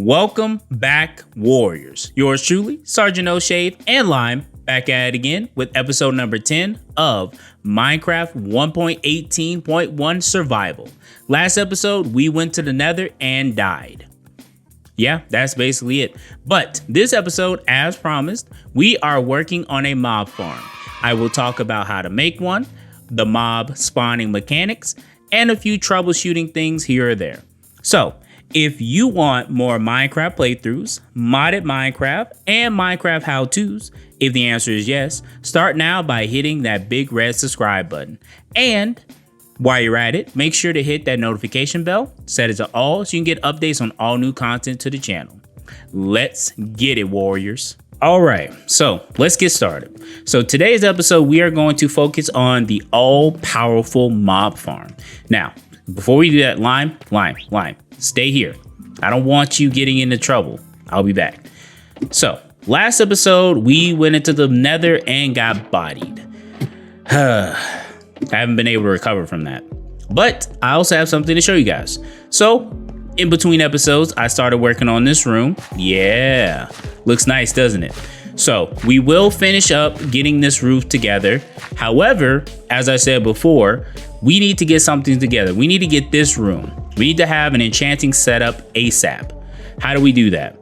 Welcome back, Warriors. Yours truly, Sgt NoShave and Lime, back at it again with episode number 10 of Minecraft 1.18.1 Survival. Last episode, we went to the Nether and died. Yeah, that's basically it. But this episode, as promised, we are working on a mob farm. I will talk about how to make one, the mob spawning mechanics, and a few troubleshooting things here or there. So, if you want more Minecraft playthroughs, modded Minecraft, and Minecraft how-tos, if the answer is yes, start now by hitting that big red subscribe button. And while you're at it, make sure to hit that notification bell, set it to all so you can get updates on all new content to the channel. Let's get it, Warriors. All right, so let's get started. So today's episode, we are going to focus on the all-powerful mob farm. Now, before we do that, Lime, stay here. I don't want you getting into trouble. I'll be back. So, last episode, we went into the Nether and got bodied. I haven't been able to recover from that. But I also have something to show you guys. So, in between episodes, I started working on this room. Yeah, looks nice, doesn't it? So, we will finish up getting this roof together. However, as I said before, we need to get something together. We need to get this room. We need to have an enchanting setup ASAP. How do we do that?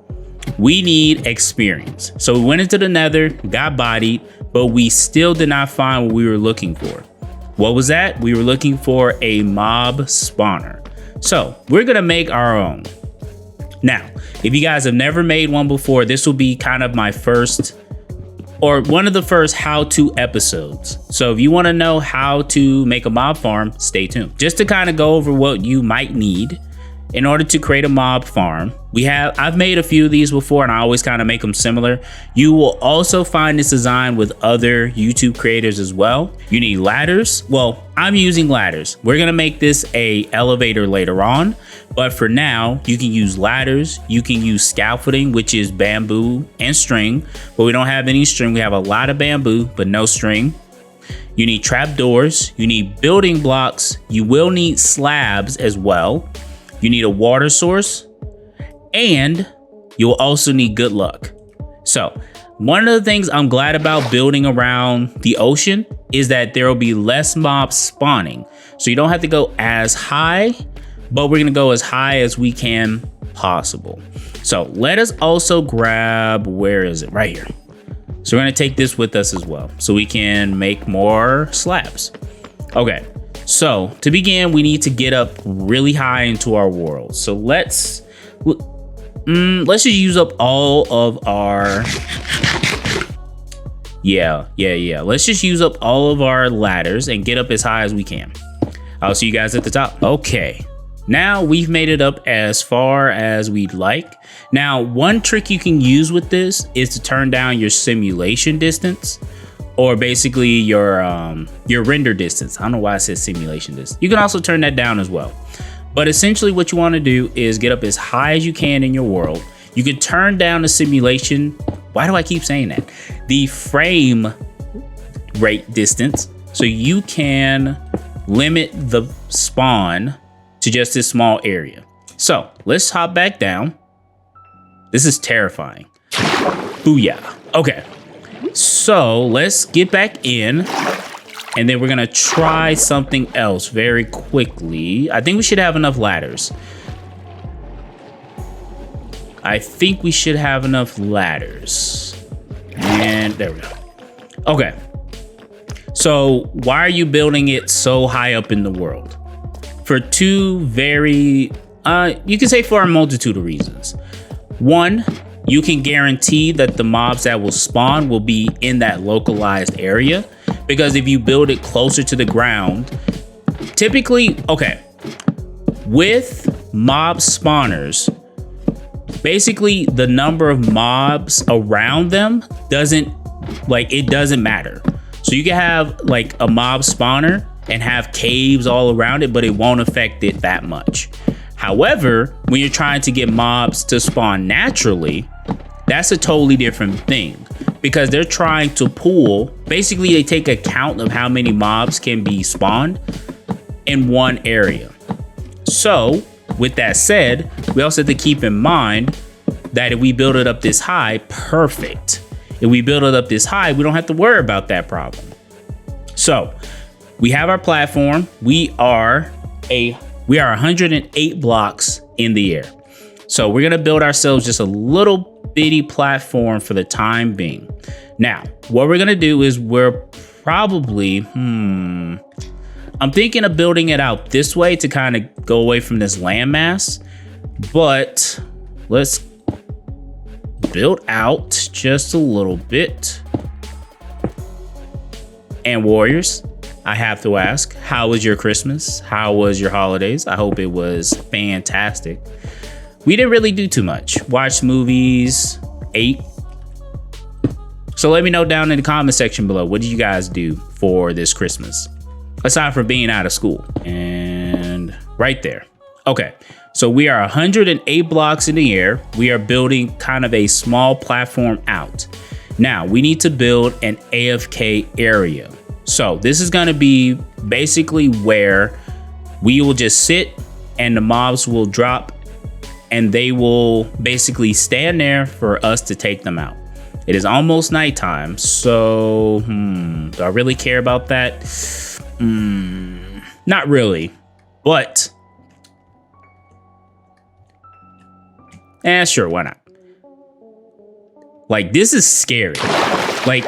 We need experience. So we went into the Nether, got bodied, but we still did not find what we were looking for. What was that? We were looking for a mob spawner. So we're gonna make our own. Now, if you guys have never made one before, this will be kind of my first or one of the first how-to episodes. So if you want to know how to make a mob farm, stay tuned. Just to kind of go over what you might need in order to create a mob farm. I've made a few of these before and I always kind of make them similar. You will also find this design with other YouTube creators as well. You need ladders. Well, I'm using ladders. We're gonna make this a elevator later on, but for now, you can use ladders. You can use scaffolding, which is bamboo and string, but we don't have any string. We have a lot of bamboo, but no string. You need trapdoors. You need building blocks. You will need slabs as well. You need a water source. And you'll also need good luck. So one of the things I'm glad about building around the ocean is that there will be less mobs spawning. So you don't have to go as high, but we're gonna go as high as we can possible. So let us also grab, where is it? Right here. So we're gonna take this with us as well so we can make more slabs. Okay, so to begin, we need to get up really high into our world. So let's just use up all of our, let's just use up all of our ladders and get up as high as we can. I'll see you guys at the top. Okay, now we've made it up as far as we'd like. Now, one trick you can use with this is to turn down your simulation distance, or basically your render distance. I don't know why I said simulation distance. You can also turn that down as well. But essentially what you want to do is get up as high as you can in your world. You can turn down the simulation. Why do I keep saying that? The frame rate distance. So you can limit the spawn to just this small area. So let's hop back down. This is terrifying. Booyah. Okay. So let's get back in. And then we're gonna try something else very quickly. I think we should have enough ladders. And there we go. Okay. So why are you building it so high up in the world? For two very, you can say for a multitude of reasons. One, you can guarantee that the mobs that will spawn will be in that localized area. Because if you build it closer to the ground, typically, okay, with mob spawners, basically the number of mobs around them doesn't matter. So you can have like a mob spawner and have caves all around it, but it won't affect it that much. However, when you're trying to get mobs to spawn naturally, that's a totally different thing. Because they're trying to pool, basically they take account of how many mobs can be spawned in one area. So with that said, we also have to keep in mind that if we build it up this high, perfect. If we build it up this high, we don't have to worry about that problem. So we have our platform. We are 108 blocks in the air. So we're gonna build ourselves just a little bitty platform for the time being. Now, what we're gonna do is we're probably, I'm thinking of building it out this way to kind of go away from this landmass, but let's build out just a little bit. And warriors, I have to ask, how was your Christmas? How was your holidays? I hope it was fantastic. We didn't really do too much. Watched movies, ate. So let me know down in the comment section below, what did you guys do for this Christmas? Aside from being out of school. And right there. Okay, so we are 108 blocks in the air. We are building kind of a small platform out. Now, we need to build an AFK area. So this is gonna be basically where we will just sit and the mobs will drop and they will basically stand there for us to take them out. It is almost nighttime, so do I really care about that? Not really, but sure, why not? Like, this is scary. Like,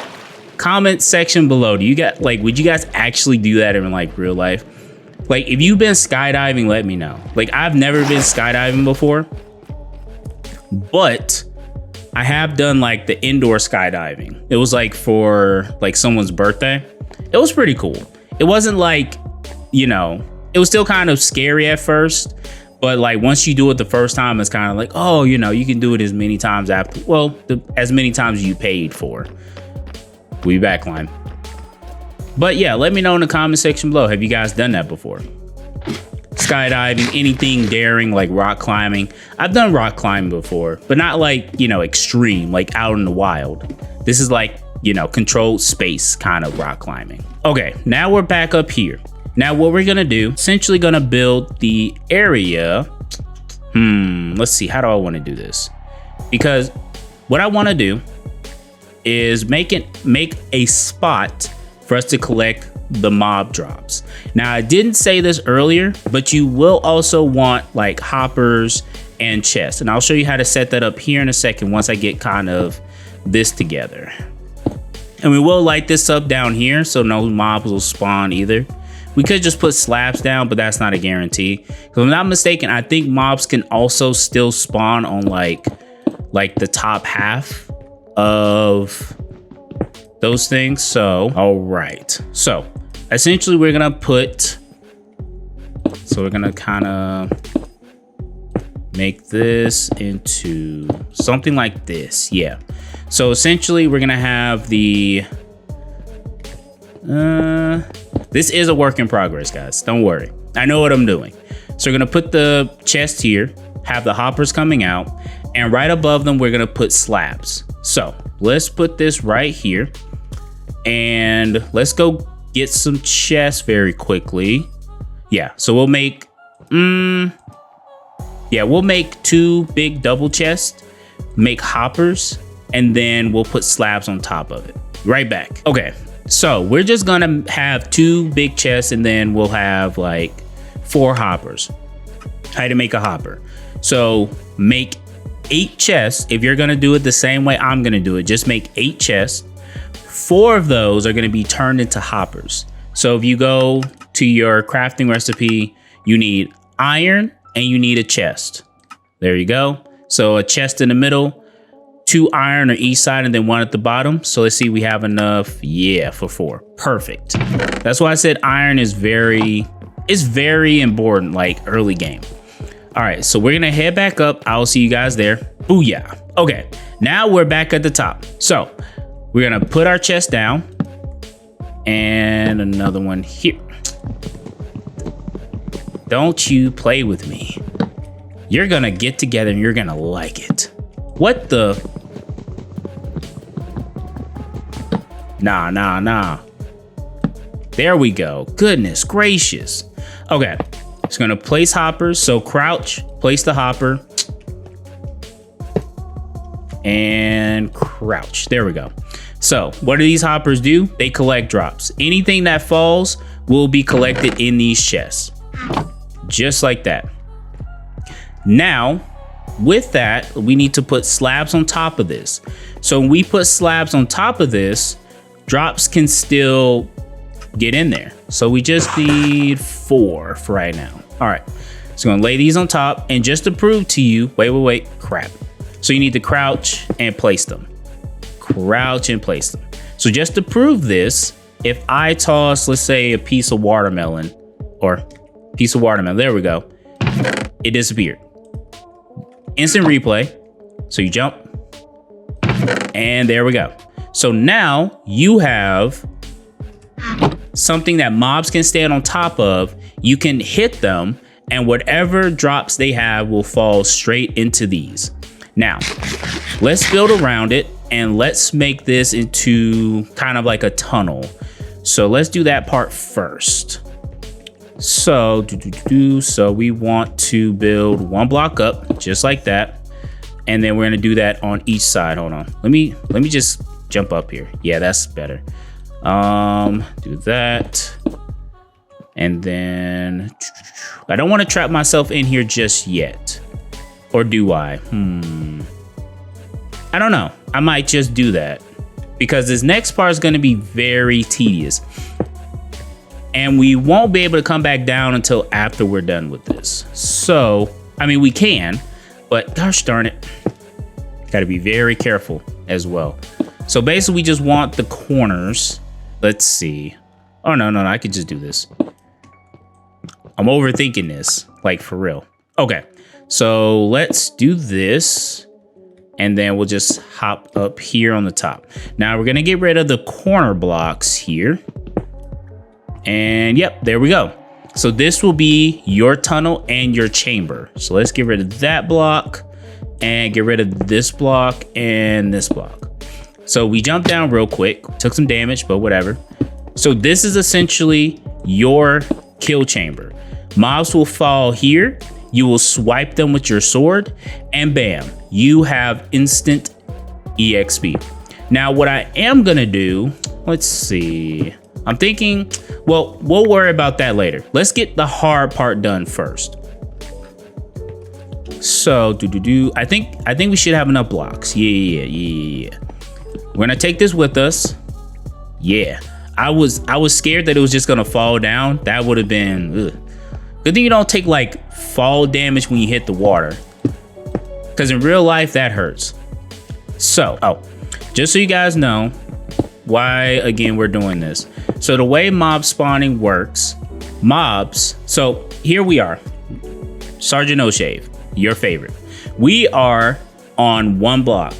comment section below, do you got, like, would you guys actually do that in like real life? Like, if you've been skydiving, let me know. Like, I've never been skydiving before, but I have done like the indoor skydiving. It was like for like someone's birthday. It was pretty cool. It wasn't like, you know, it was still kind of scary at first, but like once you do it the first time, it's kind of like, oh, you know, you can do it as many times after. Well, as many times as you paid for. We'll be back, Lime. But yeah, let me know in the comment section below. Have you guys done that before? Skydiving, anything daring, like rock climbing. I've done rock climbing before, but not like, you know, extreme, like out in the wild. This is like, you know, controlled space kind of rock climbing. Okay, now we're back up here. Now what we're gonna do, essentially gonna build the area. Let's see, how do I wanna do this? Because what I wanna do is make a spot for us to collect the mob drops. Now, I didn't say this earlier, but you will also want like hoppers and chests. And I'll show you how to set that up here in a second once I get kind of this together. And we will light this up down here so no mobs will spawn either. We could just put slabs down, but that's not a guarantee. If I'm not mistaken, I think mobs can also still spawn on like the top half of those things. So, all right. So essentially we're gonna kind of make this into something like this. Yeah. So essentially we're gonna have the, this is a work in progress, guys. Don't worry. I know what I'm doing. So we're gonna put the chest here, have the hoppers coming out, and right above them, we're gonna put slabs. So let's put this right here and let's go get some chests very quickly. Yeah, so we'll make, we'll make 2 big double chests, make hoppers, and then we'll put slabs on top of it. Right back. Okay, so we're just gonna have 2 big chests and then we'll have like 4 hoppers. How to make a hopper. So make 8 chests. If you're gonna do it the same way I'm gonna do it, just make 8 chests. 4 of those are gonna be turned into hoppers. So if you go to your crafting recipe, you need iron and you need a chest. There you go. So a chest in the middle, 2 iron on each side, and then 1 at the bottom. So let's see, we have enough. Yeah, for 4. Perfect. That's why I said iron is very important, like early game. All right, so we're gonna head back up. I'll see you guys there. Booyah. Okay, now we're back at the top. So we're gonna put our chest down and another one here. Don't you play with me. You're gonna get together and you're gonna like it. What the? Nah. There we go. Goodness gracious. Okay, it's gonna place hoppers. So crouch, place the hopper. and crouch. There we go. So what do these hoppers do? They collect drops. Anything that falls will be collected in these chests. Just like that. Now, with that, we need to put slabs on top of this. So when we put slabs on top of this, drops can still get in there. So we just need 4 for right now. All right, so I'm gonna lay these on top, and just to prove to you, wait, crap. So you need to crouch and place them. Crouch and place them. So just to prove this, if I toss, let's say, a piece of watermelon, there we go, it disappeared. Instant replay. So you jump, and there we go. So now you have something that mobs can stand on top of. You can hit them, and whatever drops they have will fall straight into these. Now, let's build around it, and let's make this into kind of like a tunnel. So let's do that part first. So, so we want to build 1 block up, just like that. And then we're gonna do that on each side. Hold on. Let me just jump up here. Yeah, that's better. Do that. And then I don't want to trap myself in here just yet. Or do I? I don't know. I might just do that because this next part is going to be very tedious. And we won't be able to come back down until after we're done with this. So, I mean, we can, but gosh darn it. Got to be very careful as well. So basically we just want the corners. Let's see. Oh, no, I could just do this. I'm overthinking this, like for real. Okay, so let's do this. And then we'll just hop up here on the top. Now we're gonna get rid of the corner blocks here. And yep, there we go. So this will be your tunnel and your chamber. So let's get rid of that block and get rid of this block and this block. So we jumped down real quick, took some damage, but whatever. So this is essentially your kill chamber. Mobs will fall here. You will swipe them with your sword and bam, you have instant EXP. Now what I am gonna do, let's see. I'm thinking, well, we'll worry about that later. Let's get the hard part done first. So I think we should have enough blocks. Yeah. We're gonna take this with us. Yeah, I was scared that it was just gonna fall down. That would have been ugh. Good thing you don't take like fall damage when you hit the water, because in real life that hurts. So, just so you guys know why again we're doing this. So the way mob spawning works, mobs. So here we are, Sgt NoShave, your favorite. We are on 1 block.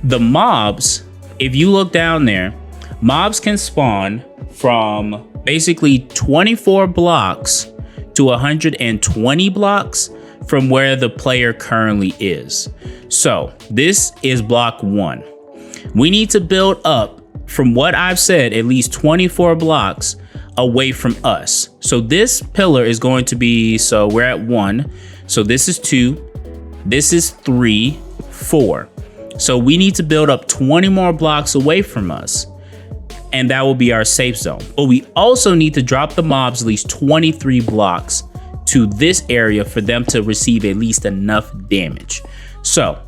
The mobs, if you look down there, mobs can spawn from basically 24 blocks to 120 blocks from where the player currently is. So this is block 1. We need to build up, from what I've said, at least 24 blocks away from us. So this pillar is going to be, so we're at 1. So this is 2, this is 3, 4. So we need to build up 20 more blocks away from us. And that will be our safe zone. But we also need to drop the mobs at least 23 blocks to this area for them to receive at least enough damage. So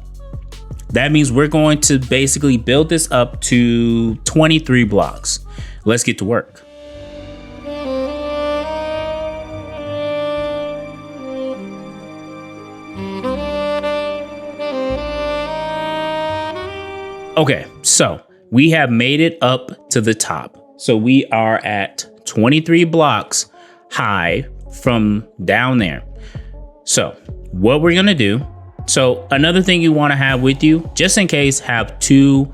that means we're going to basically build this up to 23 blocks. Let's get to work. Okay, so we have made it up to the top. So we are at 23 blocks high from down there. So what we're gonna do, so another thing you wanna have with you, just in case, have 2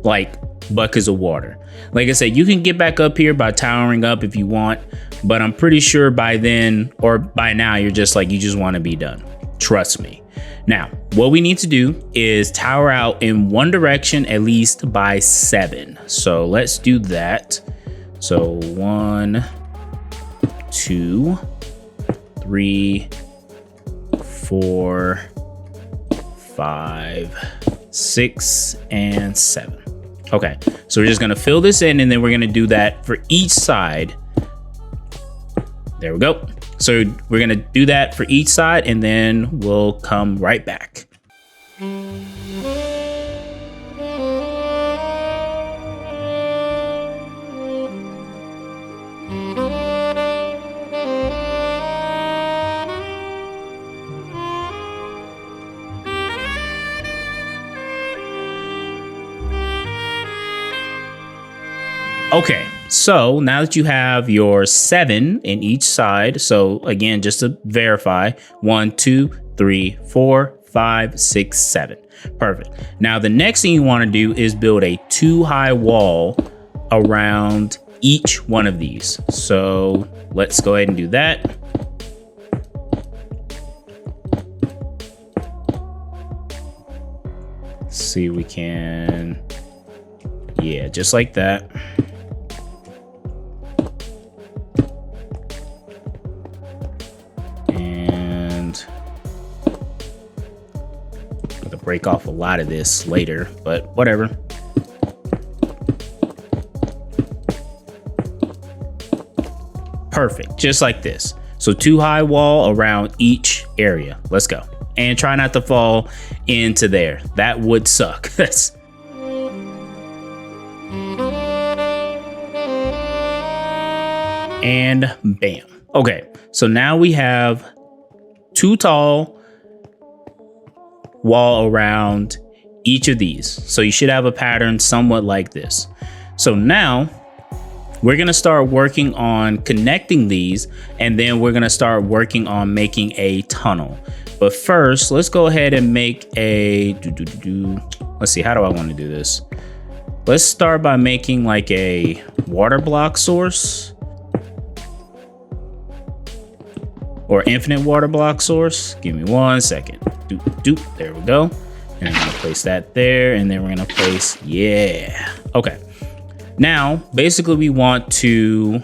like buckets of water. Like I said, you can get back up here by towering up if you want, but I'm pretty sure by then or by now you're just like, you just wanna be done. Trust me. Now, what we need to do is tower out in one direction at least by 7. So let's do that. So 1, 2, 3, 4, 5, 6, and 7. Okay, so we're just gonna fill this in, and then we're gonna do that for each side. There we go. So we're gonna do that for each side, and then we'll come right back. Okay, so now that you have your 7 in each side, so again, just to verify, 1, 2, 3, 4, 5, 6, 7. Perfect. Now the next thing you want to do is build a 2-high wall around each one of these. So let's go ahead and do that. Let's see, we can, yeah, just like that. Break off a lot of this later, but whatever. Perfect, just like this. So 2-high wall around each area. Let's go. And try not to fall into there. That would suck. And bam. Okay, so now we have 2 tall wall around each of these. So you should have a pattern somewhat like this. So now we're gonna start working on connecting these, and then we're gonna start working on making a tunnel. But first, let's go ahead and make a, let's see, how do I wanna do this? Let's start by making like a water block source or infinite water block source. Give me 1 second. There we go. And I'm gonna place that there, and then we're gonna place, yeah. Okay. Now, basically we want to,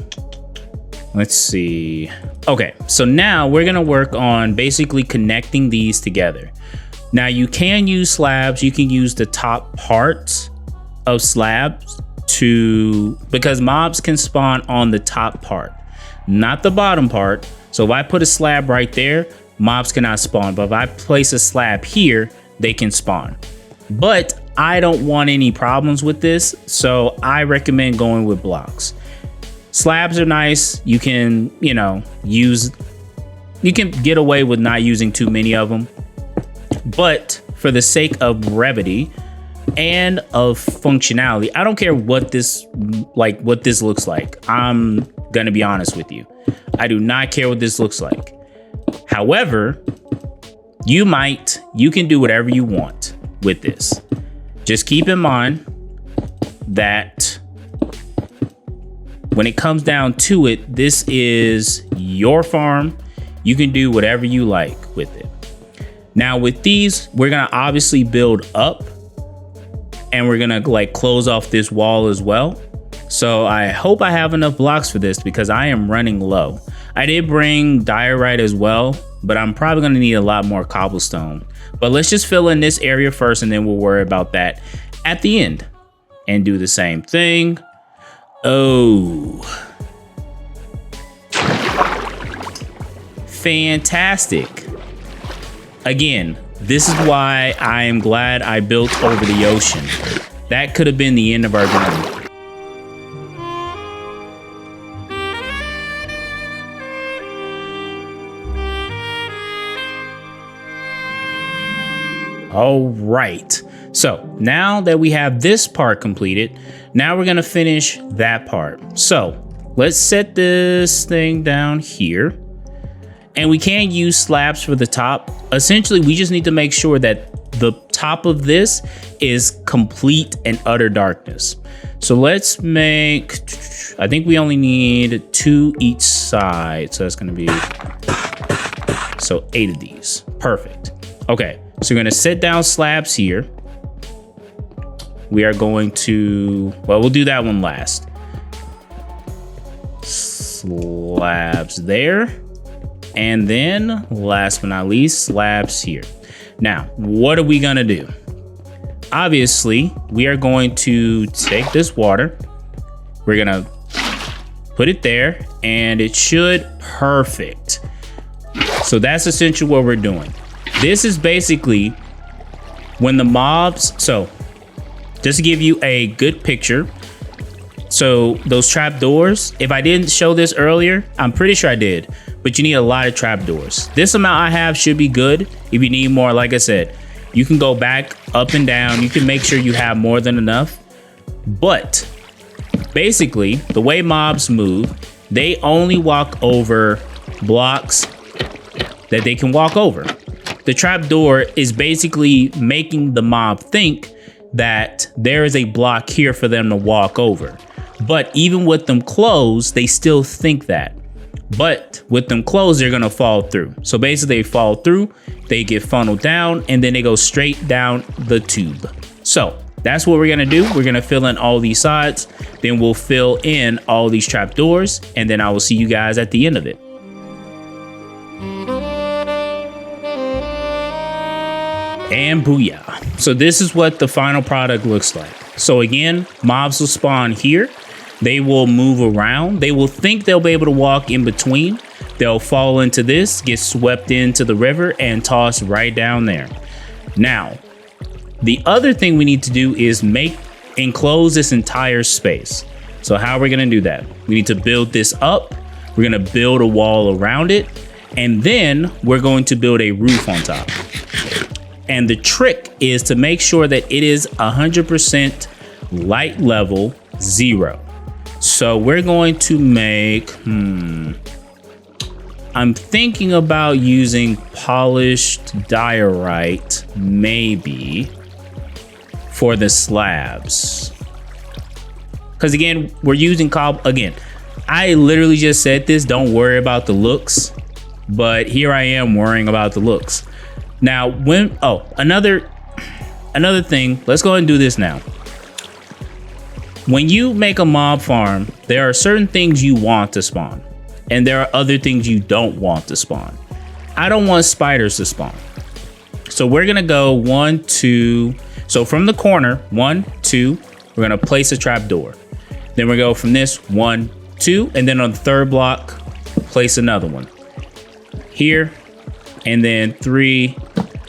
let's see. Okay, so now we're gonna work on basically connecting these together. Now you can use slabs. You can use the top parts of slabs because mobs can spawn on the top part, not the bottom part. So if I put a slab right there, mobs cannot spawn, but if I place a slab here, they can spawn. But I don't want any problems with this, so I recommend going with blocks. Slabs are nice. You can, you can get away with not using too many of them. But for the sake of brevity and of functionality, I don't care what this looks like. I'm gonna be honest with you. I do not care what this looks like. However, you can do whatever you want with this. Just keep in mind that when it comes down to it, this is your farm. You can do whatever you like with it. Now with these, we're gonna obviously build up, and we're gonna like close off this wall as well. So I hope I have enough blocks for this because I am running low. I did bring diorite as well, but I'm probably gonna need a lot more cobblestone. But let's just fill in this area first, and then we'll worry about that at the end and do the same thing. Oh, fantastic. Again, this is why I am glad I built over the ocean. That could have been the end of our journey. All right, so now that we have this part completed, now we're gonna finish that part. So let's set this thing down here, and we can use slabs for the top. Essentially, we just need to make sure that the top of this is complete and utter darkness. So let's make, I think we only need 2 each side. So that's gonna be, so 8 of these, perfect. Okay. So we're gonna set down slabs here. We are going to, well, we'll do that one last. Slabs there. And then last but not least, slabs here. Now, what are we gonna do? Obviously, we are going to take this water. We're gonna put it there and it should perfect. So that's essentially what we're doing. This is basically when the mobs, so just to give you a good picture. So those trapdoors, if I didn't show this earlier, I'm pretty sure I did, but you need a lot of trapdoors. This amount I have should be good. If you need more, like I said, you can go back up and down. You can make sure you have more than enough. But basically, the way mobs move, they only walk over blocks that they can walk over. The trapdoor is basically making the mob think that there is a block here for them to walk over. But even with them closed, they still think that. But with them closed, they're gonna fall through. So basically they fall through, they get funneled down, and then they go straight down the tube. So that's what we're gonna do. We're gonna fill in all these sides, then we'll fill in all these trapdoors, and then I will see you guys at the end of it. And booyah. So this is what the final product looks like. So again, mobs will spawn here. They will move around. They will think they'll be able to walk in between. They'll fall into this, get swept into the river, and tossed right down there. Now, the other thing we need to do is enclose this entire space. So how are we gonna do that? We need to build this up. We're gonna build a wall around it, and then we're going to build a roof on top. And the trick is to make sure that it is 100% light level 0. So we're going to make, I'm thinking about using polished diorite, maybe, for the slabs. Because again, we're using again, I literally just said this, don't worry about the looks, but here I am worrying about the looks. Now, another thing, let's go ahead and do this now. When you make a mob farm, there are certain things you want to spawn, and there are other things you don't want to spawn. I don't want spiders to spawn. So we're gonna go 1, 2. So from the corner, 1, 2, we're gonna place a trapdoor. Then we go from this 1, 2, and then on the third block, place another one. Here, and then 3.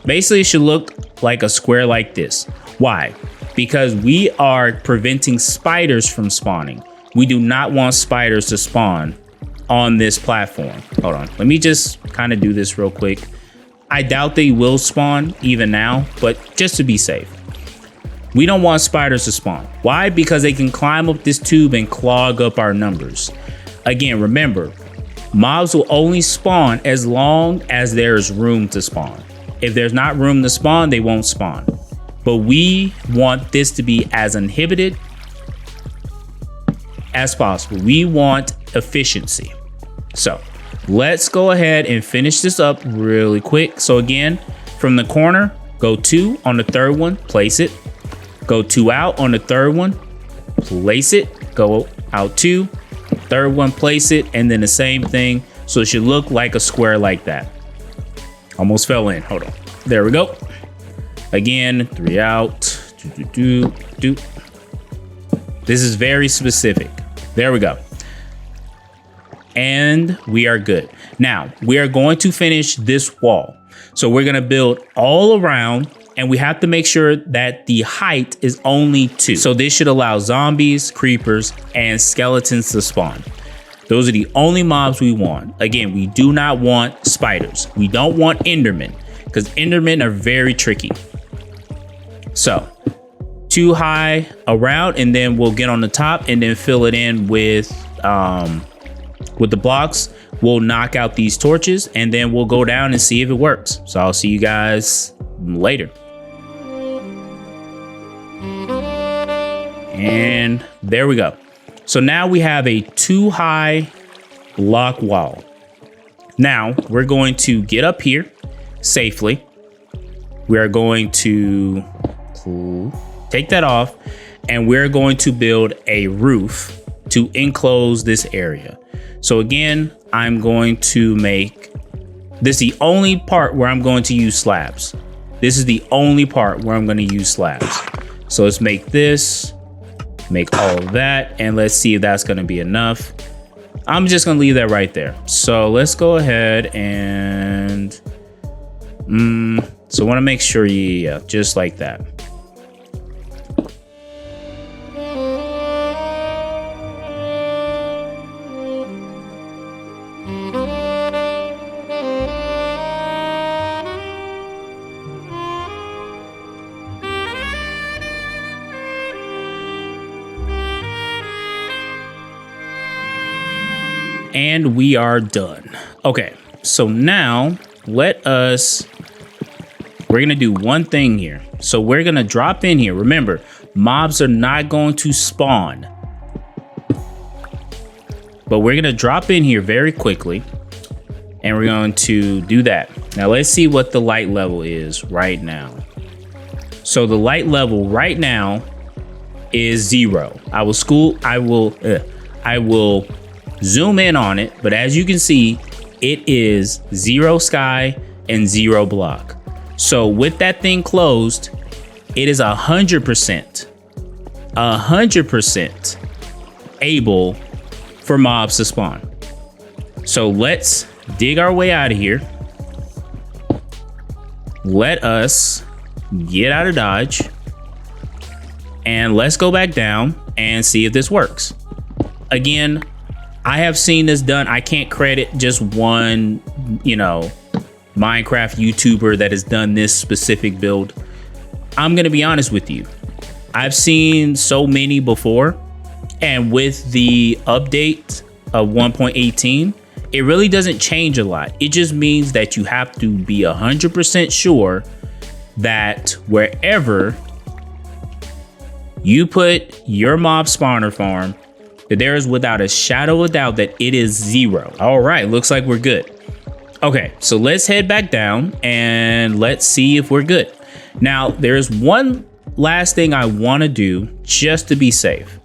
Basically, it should look like a square like this. Why? Because we are preventing spiders from spawning. We do not want spiders to spawn on this platform. Hold on, let me just kind of do this real quick. I doubt they will spawn even now, but just to be safe. We don't want spiders to spawn. Why? Because they can climb up this tube and clog up our numbers. Again, remember, mobs will only spawn as long as there's room to spawn. If there's not room to spawn, they won't spawn. But we want this to be as inhibited as possible. We want efficiency. So let's go ahead and finish this up really quick. So again, from the corner, go 2 on the third one, place it. Go 2 out on the third one, place it. Go out 2, third one, place it, and then the same thing. So it should look like a square like that. Almost fell in, hold on. There we go. Again, 3 out, This is very specific. There we go. And we are good. Now, we are going to finish this wall. So we're gonna build all around, and we have to make sure that the height is only 2. So this should allow zombies, creepers, and skeletons to spawn. Those are the only mobs we want. Again, we do not want spiders. We don't want Endermen, because Endermen are very tricky. So 2 high around, and then we'll get on the top and then fill it in with the blocks. We'll knock out these torches, and then we'll go down and see if it works. So I'll see you guys later. And there we go. So now we have a 2 high block wall. Now we're going to get up here safely. We are going to take that off, and we're going to build a roof to enclose this area. So again, I'm going to make this the only part where I'm going to use slabs. This is the only part where I'm going to use slabs. So let's make this, make all of that, and let's see if that's going to be enough. I'm just going to leave that right there. So let's go ahead and, so I want to make sure, yeah, just like that. And we are done. Okay, so now we're gonna do one thing here. So we're gonna drop in here. Remember, mobs are not going to spawn, but we're gonna drop in here very quickly and we're going to do that. Now let's see what the light level is right now. So the light level right now is 0. I will zoom in on it, but as you can see, it is 0 sky and 0 block. So with that thing closed, it is 100% able for mobs to spawn. So let's dig our way out of here. Let us get out of Dodge and let's go back down and see if this works. Again, I have seen this done. I can't credit just one, Minecraft YouTuber that has done this specific build. I'm going to be honest with you. I've seen so many before, and with the update of 1.18, it really doesn't change a lot. It just means that you have to be 100% sure that wherever you put your mob spawner farm, that there is without a shadow of doubt that it is 0. All right, looks like we're good. Okay, so let's head back down and let's see if we're good. Now, there's one last thing I want to do just to be safe,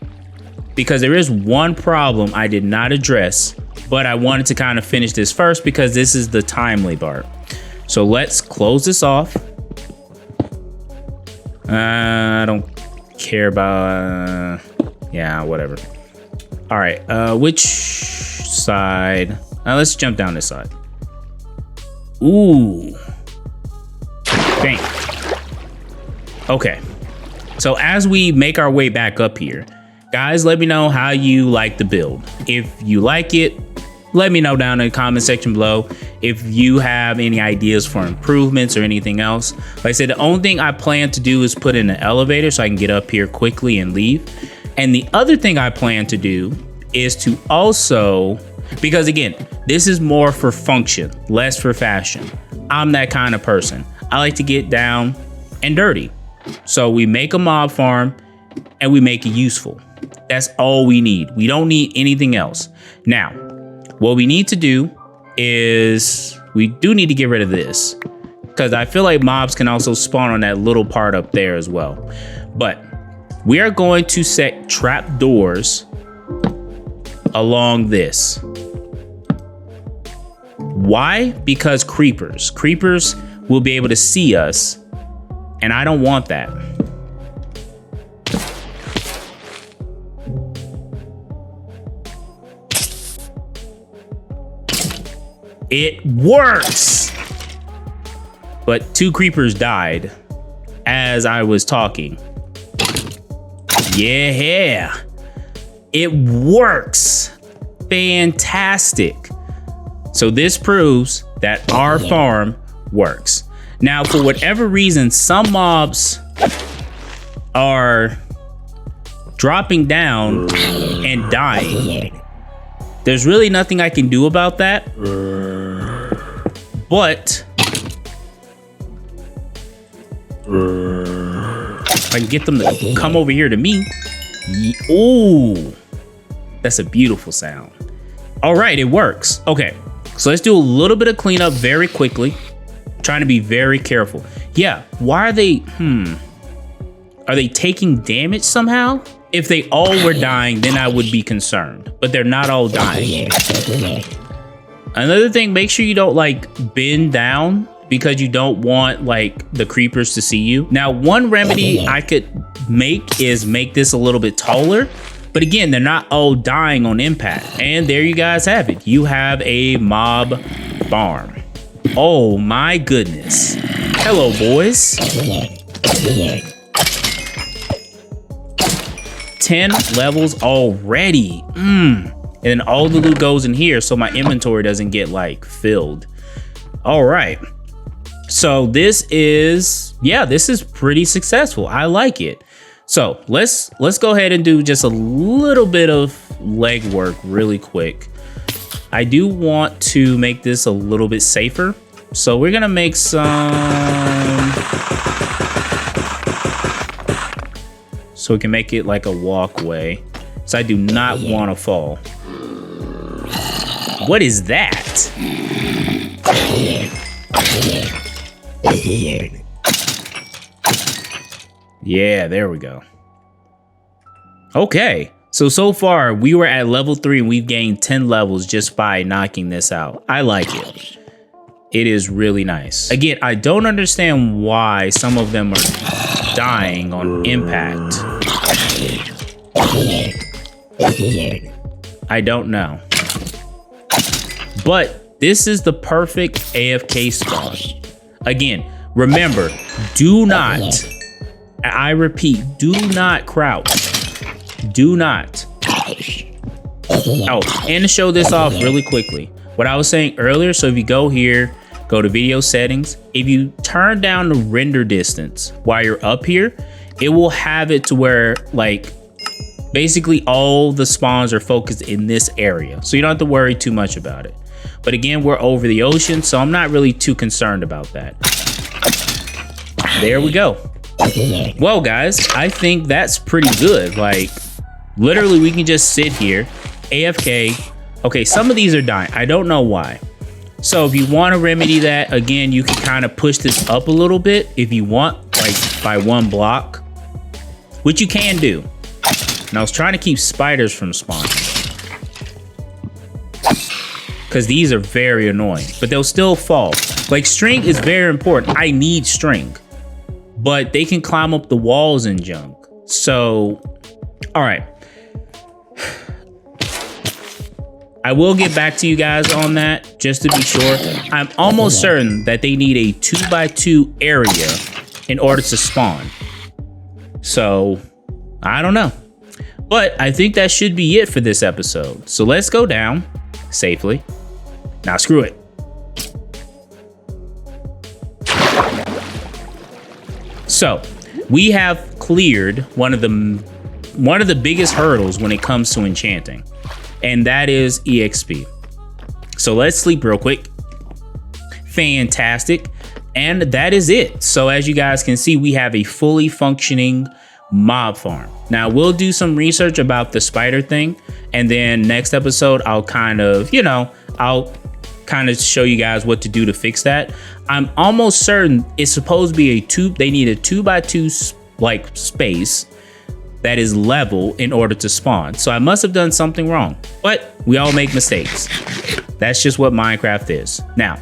because there is one problem I did not address, but I wanted to kind of finish this first because this is the timely part. So let's close this off. I don't care about, yeah, whatever. All right, which side? Let's jump down this side. Ooh. Dang. Okay. So as we make our way back up here, guys, let me know how you like the build. If you like it, let me know down in the comment section below. If you have any ideas for improvements or anything else. Like I said, the only thing I plan to do is put in an elevator so I can get up here quickly and leave. And the other thing I plan to do is to also, because again, this is more for function, less for fashion. I'm that kind of person. I like to get down and dirty. So we make a mob farm and we make it useful. That's all we need. We don't need anything else. Now, what we need to do is we do need to get rid of this, because I feel like mobs can also spawn on that little part up there as well. But we are going to set trap doors along this. Why? Because creepers will be able to see us, and I don't want that. It works! But 2 creepers died as I was talking. Yeah, it works. Fantastic. So this proves that our farm works. Now, for whatever reason, some mobs are dropping down and dying. There's really nothing I can do about that. But if I can get them to come over here to me. Ooh, that's a beautiful sound. All right, it works. Okay, so let's do a little bit of cleanup very quickly. Trying to be very careful. Yeah, why are they, are they taking damage somehow? If they all were dying, then I would be concerned, but they're not all dying. Another thing, make sure you don't like bend down, because you don't want like the creepers to see you. Now, one remedy I could make is make this a little bit taller. But again, they're not all dying on impact. And there you guys have it. You have a mob farm. Oh my goodness. Hello, boys. 10 levels already. And then all the loot goes in here so my inventory doesn't get like filled. All right. So this is, yeah, this is pretty successful. I like it. So let's go ahead and do just a little bit of legwork really quick. I do want to make this a little bit safer. So we're gonna make some, so we can make it like a walkway. So I do not want to fall. What is that? Yeah, there we go. Okay, so far we were at level 3 and we've gained 10 levels just by knocking this out. I like it. It is really nice. Again, I don't understand why some of them are dying on impact. I don't know. But this is the perfect AFK spawn. Again, remember, do not, I repeat, do not crouch. Do not. Oh, and to show this off really quickly, what I was saying earlier, so if you go here, go to video settings, if you turn down the render distance while you're up here, it will have it to where like basically all the spawns are focused in this area. So you don't have to worry too much about it. But again, we're over the ocean, so I'm not really too concerned about that. There we go. Well, guys, I think that's pretty good. Like, literally, we can just sit here, AFK. Okay, some of these are dying. I don't know why. So if you want to remedy that, again, you can kind of push this up a little bit if you want, like by 1 block, which you can do. And I was trying to keep spiders from spawning, because these are very annoying, but they'll still fall. Like, string is very important. I need string, but they can climb up the walls and junk. So, all right. I will get back to you guys on that just to be sure. I'm almost certain that they need a 2x2 area in order to spawn. So, I don't know. But I think that should be it for this episode. So let's go down safely. Now screw it. So we have cleared one of the biggest hurdles when it comes to enchanting, and that is EXP. So let's sleep real quick. Fantastic. And that is it. So as you guys can see, we have a fully functioning mob farm. Now we'll do some research about the spider thing, and then next episode I'll kind of, show you guys what to do to fix that. I'm almost certain it's supposed to be they need a 2x2 like space that is level in order to spawn. So I must have done something wrong, but we all make mistakes. That's just what Minecraft is. Now,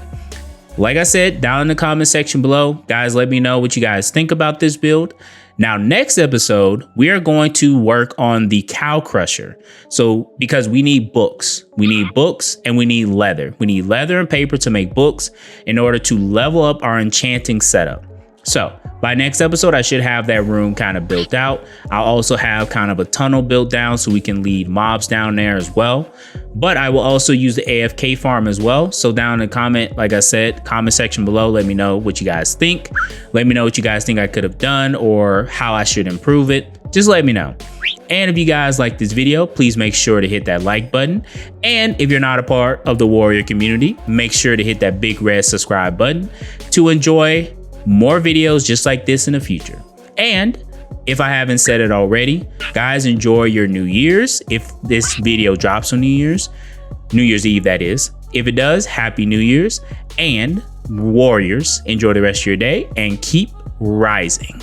like I said, down in the comment section below, guys, let me know what you guys think about this build. Now, next episode, we are going to work on the cow crusher. So because we need books and we need leather. We need leather and paper to make books in order to level up our enchanting setup. So by next episode, I should have that room kind of built out. I'll also have kind of a tunnel built down so we can lead mobs down there as well. But I will also use the AFK farm as well. So down in the comment, like I said, comment section below, let me know what you guys think. Let me know what you guys think I could have done or how I should improve it. Just let me know. And if you guys like this video, please make sure to hit that like button. And if you're not a part of the warrior community, make sure to hit that big red subscribe button to enjoy more videos just like this in the future. And if I haven't said it already, guys, enjoy your New Year's. If this video drops on New Year's Eve, that is. If it does, Happy New Year's. And warriors, enjoy the rest of your day and keep rising.